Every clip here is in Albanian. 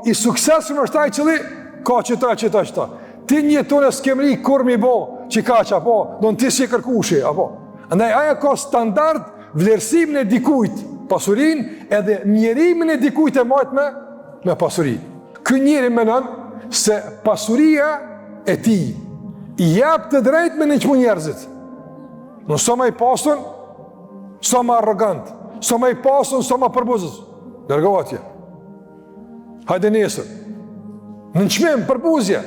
i suksesshëm është ai cili ka qëta. Ti një tonë skemri kur mi bo, që ka që, apo, do në ti si kërkushi, apo. Andaj aja ka standard vlerësimin e dikujt pasurin, edhe mjerimin e dikujt e majt me pasurin. Ky njeri menon se pasuria e ti i jep të drejt me në qmu njerëzit. Në sa ma i pasun, sa ma arrogant, sa ma i pasun, sa ma përbuzës. Dërgohatje. Hajde nesër. Në nëshmim, përbuzje.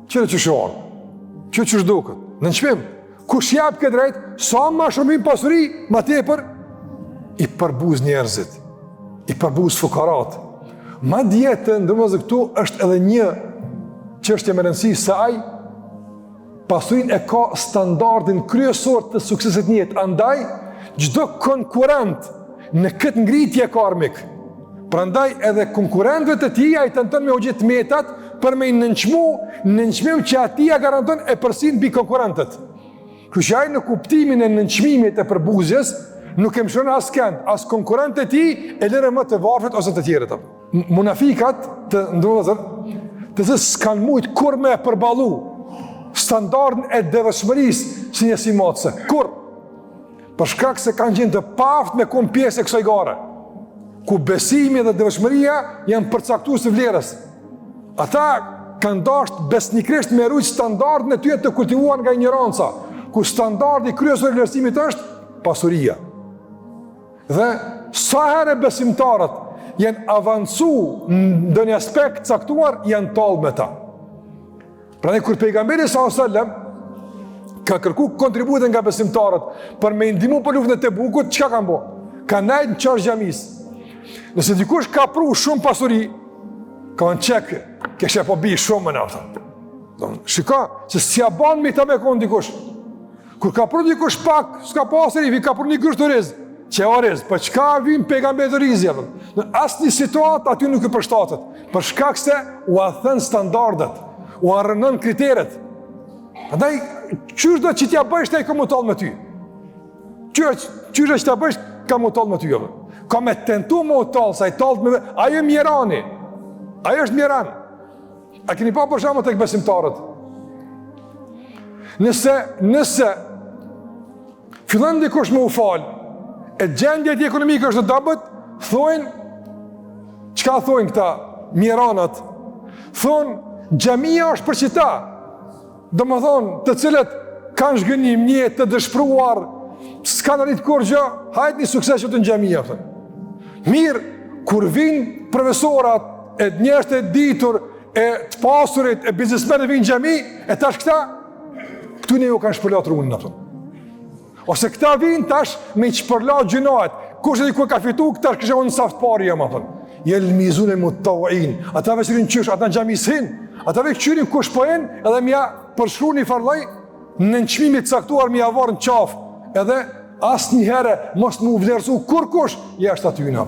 Qëre që shohar? Që shduket? Në nëshmim. Kush jep këtë drejt, sa ma shumim pasuri, ma tepër, i përbuz njerëzit. I përbuz fukarat. Ma djetë, ndërmëzë këtu, është edhe një çështje me rëndësi se ai pasurin e ka standardin kryesor të suksesit njët. Andaj, çdo konkurent në këtë ngritje ka armik. Prandaj edhe konkurentëve të tij ai tenton me u gjetë metat për me nënçmim që atia garanton e përsin mbi konkurentët. Kështu ai në kuptimin e nënçmimit e përbuzjes nuk e mshon as kënd, as konkurrentët e tij e lëre më të varfër ose të tjerët. Munafikat të ndodhur të s'kan mujt kur me përballu standardin e devotshmërisë si një simacë. Kur? Për shkak se kanë qenë të paftë me kon pjesë e kësaj gare, ku besimi dhe devotshmëria janë përcaktuar së vlerës. Ata kanë dashur besnikrisht me rujt standardin e tyre të kultivuar nga ignoranca, ku standardi kryesor i vlerësimit është pasuria. Dhe sa herë besimtarët janë avancu në një aspekt caktuar, janë tallë me ta. Prandaj kur pejgamberi sallallahu alajhi wasallam ka kërku kontributin nga besimtarët për me ndihmu për luftën e Tebukut, çka kanë bërë? Kanë nejtë në çarsh xhamis. Nëse dikush ka pru shumë pasuri, ka në qekë, kështë e po bi shumë në aftë. Shika, se s'ja banë me ta me konë dikush. Kur ka pru dikush pak, s'ka pasuri, vi ka pru një gërsh të rizë. Që e o rizë, për çka vim pejgamber të rizë, në asë një situatë aty nuk i përshtatët. Për shkak se u a thënë standardet, u a rënën kriteret. Andaj, qysh do që t'ja bëjsh të e ka mu talë me ty? Qysh do që t'ja bëjsh ka mu talë me ty? Ka me tentu mu talë, sa i talë me... Ajo mjerani, ajo është mjeran. A keni pa për shamë të besimtarët? Nëse fillon dikush me u falë, e gjendjet ekonomike është të dabët, thojnë, qka thojnë këta mjeranat? Thonë, xhamia është për qita, do më thonë, të cilët kanë shgënim një të dëshpruar, s'ka në rritë kur gjë, hajtë një sukses që të në xhamia. Mirë, kur vinë profesorat, e njerëzit e ditur, e të pasurit, e biznesmenët vinë në xhami, e tash këta, këtu ne ju kanë shpërlat runin. Ose këta vinë tash me çpërlat gjinohet. Kush e di ku ka fitu, këta kështë unë në saft pari jam, jelë mizune mu të tauin, ata veçërin qysh, ata në xhami s'hin, ata ve këqyrin kush po en, edhe mja përshru një farloj, në nënçmimit caktuar mja varë në qafë, edhe asë një herë mos mu vlerësu kur kush, jashtë aty në